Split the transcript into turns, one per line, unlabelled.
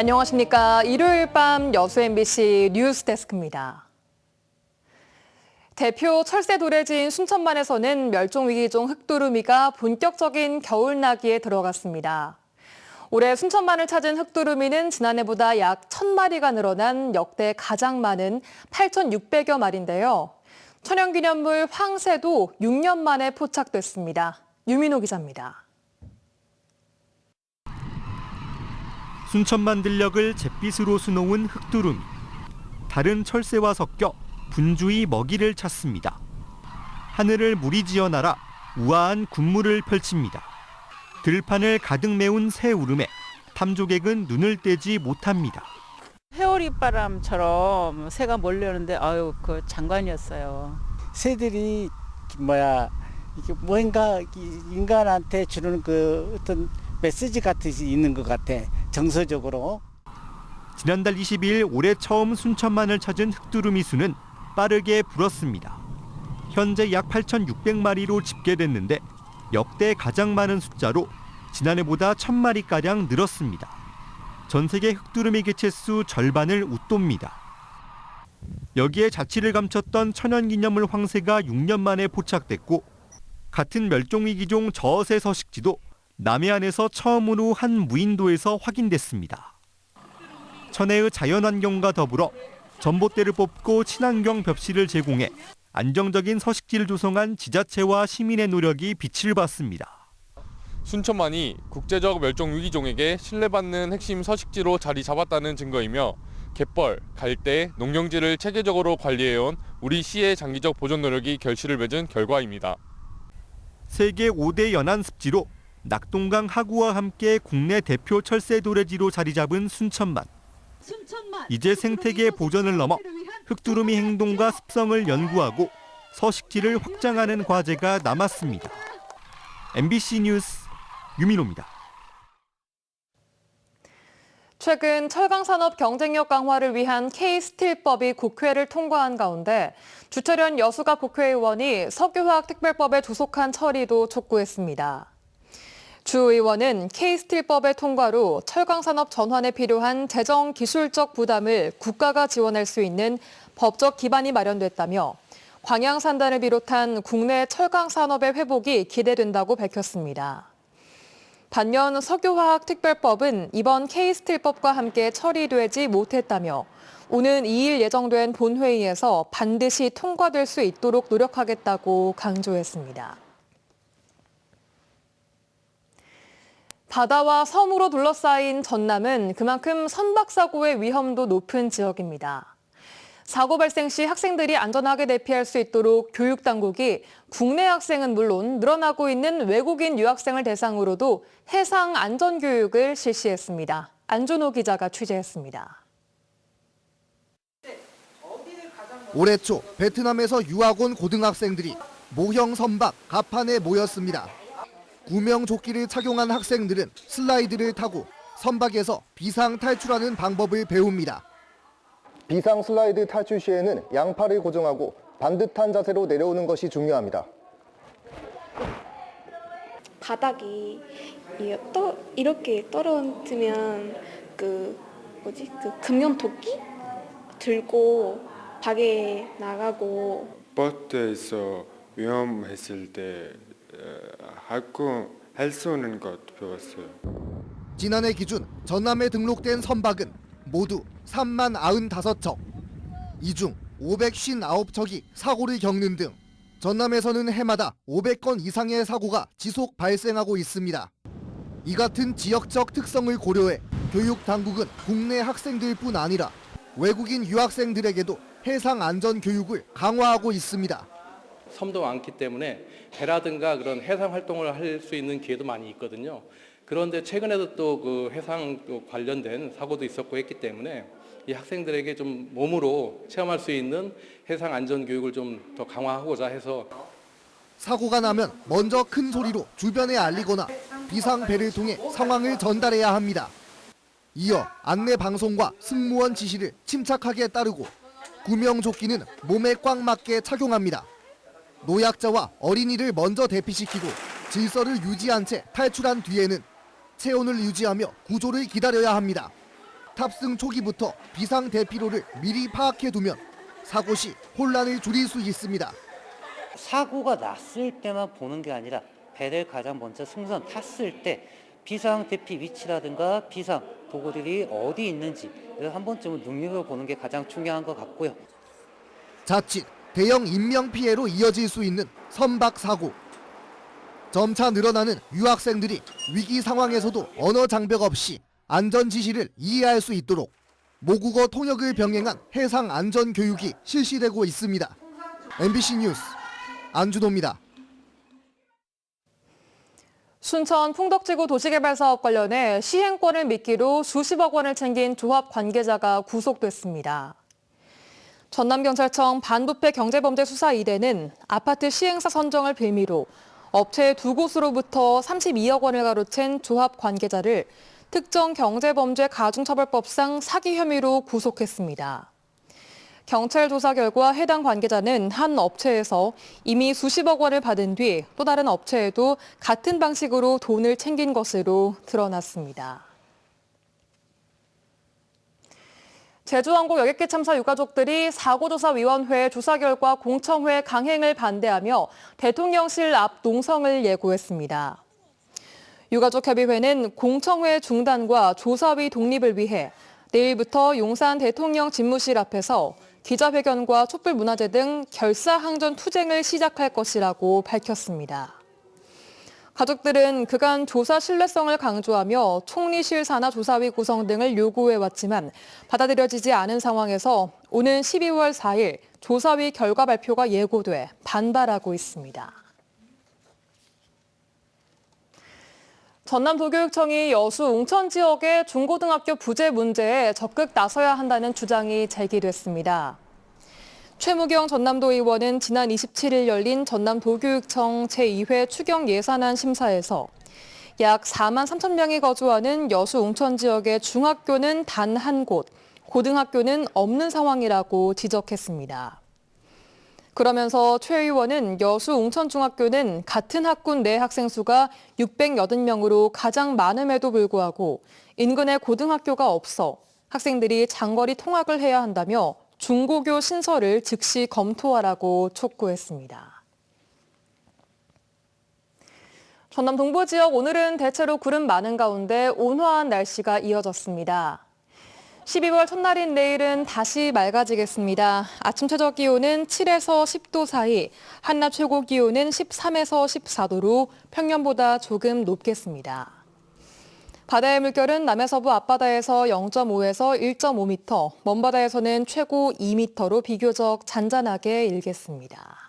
안녕하십니까. 일요일 밤 여수 MBC 뉴스데스크입니다. 대표 철새 도래지인 순천만에서는 멸종위기종 흑두루미가 본격적인 겨울나기에 들어갔습니다. 올해 순천만을 찾은 흑두루미는 지난해보다 약 1,000마리가 늘어난 역대 가장 많은 8,600여 마리인데요. 천연기념물 황새도 6년 만에 포착됐습니다. 유민호 기자입니다.
순천만 들녘을 잿빛으로 수놓은 흑두루미. 다른 철새와 섞여 분주히 먹이를 찾습니다. 하늘을 무리지어 날아 우아한 군무를 펼칩니다. 들판을 가득 메운 새 울음에 탐조객은 눈을 떼지 못합니다.
해오리바람처럼 새가 몰려오는데 아유 그 장관이었어요.
새들이 이게 뭔가 인간한테 주는 그 어떤 메시지 같이 있는 것 같아. 정서적으로.
지난달 22일 올해 처음 순천만을 찾은 흑두루미 수는 빠르게 불었습니다. 현재 약 8,600마리로 집계됐는데 역대 가장 많은 숫자로 지난해보다 1,000마리가량 늘었습니다. 전 세계 흑두루미 개체수 절반을 웃돕니다. 여기에 자취를 감췄던 천연기념물 황새가 6년 만에 포착됐고 같은 멸종위기종 저어새 서식지도 남해안에서 처음으로 한 무인도에서 확인됐습니다. 천혜의 자연환경과 더불어 전봇대를 뽑고 친환경 벽실을 제공해 안정적인 서식지를 조성한 지자체와 시민의 노력이 빛을 발했습니다.
순천만이 국제적 멸종위기종에게 신뢰받는 핵심 서식지로 자리 잡았다는 증거이며 갯벌, 갈대, 농경지를 체계적으로 관리해온 우리 시의 장기적 보존 노력이 결실을 맺은 결과입니다.
세계 5대 연안 습지로 낙동강 하구와 함께 국내 대표 철새 도래지로 자리 잡은 순천만. 이제 생태계 보존을 넘어 흑두루미 행동과 습성을 연구하고 서식지를 확장하는 과제가 남았습니다. MBC 뉴스 유민호입니다.
최근 철강산업 경쟁력 강화를 위한 K스틸법이 국회를 통과한 가운데 주철현 여수갑 국회의원이 석유화학 특별법에 조속한 처리도 촉구했습니다. 주 의원은 K스틸법의 통과로 철강산업 전환에 필요한 재정 기술적 부담을 국가가 지원할 수 있는 법적 기반이 마련됐다며 광양산단을 비롯한 국내 철강산업의 회복이 기대된다고 밝혔습니다. 반면 석유화학 특별법은 이번 K스틸법과 함께 처리되지 못했다며 오는 2일 예정된 본회의에서 반드시 통과될 수 있도록 노력하겠다고 강조했습니다. 바다와 섬으로 둘러싸인 전남은 그만큼 선박사고의 위험도 높은 지역입니다. 사고 발생 시 학생들이 안전하게 대피할 수 있도록 교육당국이 국내 학생은 물론 늘어나고 있는 외국인 유학생을 대상으로도 해상 안전교육을 실시했습니다. 안준호 기자가 취재했습니다.
올해 초 베트남에서 유학 온 고등학생들이 모형 선박 갑판에 모였습니다. 구명조끼를 착용한 학생들은 슬라이드를 타고 선박에서 비상 탈출하는 방법을 배웁니다.
비상 슬라이드 탈출 시에는 양팔을 고정하고 반듯한 자세로 내려오는 것이 중요합니다.
바닥이 이렇게 떨어뜨면 금연도끼 들고 밖에 나가고.
버스에서 위험했을 때 할 수 있는 것 배웠어요.
지난해 기준 전남에 등록된 선박은 모두 3만 95척. 이 중 559척이 사고를 겪는 등 전남에서는 해마다 500건 이상의 사고가 지속 발생하고 있습니다. 이 같은 지역적 특성을 고려해 교육 당국은 국내 학생들뿐 아니라 외국인 유학생들에게도 해상 안전 교육을 강화하고 있습니다.
섬도 많기 때문에 배라든가 그런 해상 활동을 할 수 있는 기회도 많이 있거든요. 그런데 최근에도 또 그 해상 관련된 사고도 있었고 했기 때문에 이 학생들에게 좀 몸으로 체험할 수 있는 해상 안전 교육을 좀 더 강화하고자 해서.
사고가 나면 먼저 큰 소리로 주변에 알리거나 비상배를 통해 상황을 전달해야 합니다. 이어 안내 방송과 승무원 지시를 침착하게 따르고 구명조끼는 몸에 꽉 맞게 착용합니다. 노약자와 어린이를 먼저 대피시키고 질서를 유지한 채 탈출한 뒤에는 체온을 유지하며 구조를 기다려야 합니다. 탑승 초기부터 비상 대피로를 미리 파악해두면 사고 시 혼란을 줄일 수 있습니다.
사고가 났을 때만 보는 게 아니라 배를 가장 먼저 승선 탔을 때 비상 대피 위치라든가 비상 도구들이 어디 있는지 한 번쯤은 눈여겨보는 게 가장 중요한 것 같고요.
자칫 대형 인명피해로 이어질 수 있는 선박 사고. 점차 늘어나는 유학생들이 위기 상황에서도 언어 장벽 없이 안전 지시를 이해할 수 있도록 모국어 통역을 병행한 해상 안전 교육이 실시되고 있습니다. MBC 뉴스 안준호입니다.
순천 풍덕지구 도시개발사업 관련해 시행권을 미끼로 수십억 원을 챙긴 조합 관계자가 구속됐습니다. 전남경찰청 반부패 경제범죄수사 2대는 아파트 시행사 선정을 빌미로 업체 두 곳으로부터 32억 원을 가로챈 조합 관계자를 특정 경제범죄 가중처벌법상 사기 혐의로 구속했습니다. 경찰 조사 결과 해당 관계자는 한 업체에서 이미 수십억 원을 받은 뒤 또 다른 업체에도 같은 방식으로 돈을 챙긴 것으로 드러났습니다. 제주항공 여객기 참사 유가족들이 사고조사위원회 조사 결과 공청회 강행을 반대하며 대통령실 앞 농성을 예고했습니다. 유가족협의회는 공청회 중단과 조사위 독립을 위해 내일부터 용산 대통령 집무실 앞에서 기자회견과 촛불문화제 등 결사항전 투쟁을 시작할 것이라고 밝혔습니다. 가족들은 그간 조사 신뢰성을 강조하며 총리실 산하 조사위 구성 등을 요구해왔지만 받아들여지지 않은 상황에서 오는 12월 4일 조사위 결과 발표가 예고돼 반발하고 있습니다. 전남도교육청이 여수 웅천 지역의 중고등학교 부재 문제에 적극 나서야 한다는 주장이 제기됐습니다. 최무경 전남도 의원은 지난 27일 열린 전남도교육청 제2회 추경 예산안 심사에서 약 4만 3천 명이 거주하는 여수 웅천 지역의 중학교는 단 한 곳, 고등학교는 없는 상황이라고 지적했습니다. 그러면서 최 의원은 여수 웅천중학교는 같은 학군 내 학생 수가 680명으로 가장 많음에도 불구하고 인근에 고등학교가 없어 학생들이 장거리 통학을 해야 한다며 중고교 신설을 즉시 검토하라고 촉구했습니다. 전남 동부 지역 오늘은 대체로 구름 많은 가운데 온화한 날씨가 이어졌습니다. 12월 첫날인 내일은 다시 맑아지겠습니다. 아침 최저 기온은 7에서 10도 사이, 한낮 최고 기온은 13에서 14도로 평년보다 조금 높겠습니다. 바다의 물결은 남해서부 앞바다에서 0.5에서 1.5m, 먼바다에서는 최고 2m로 비교적 잔잔하게 일겠습니다.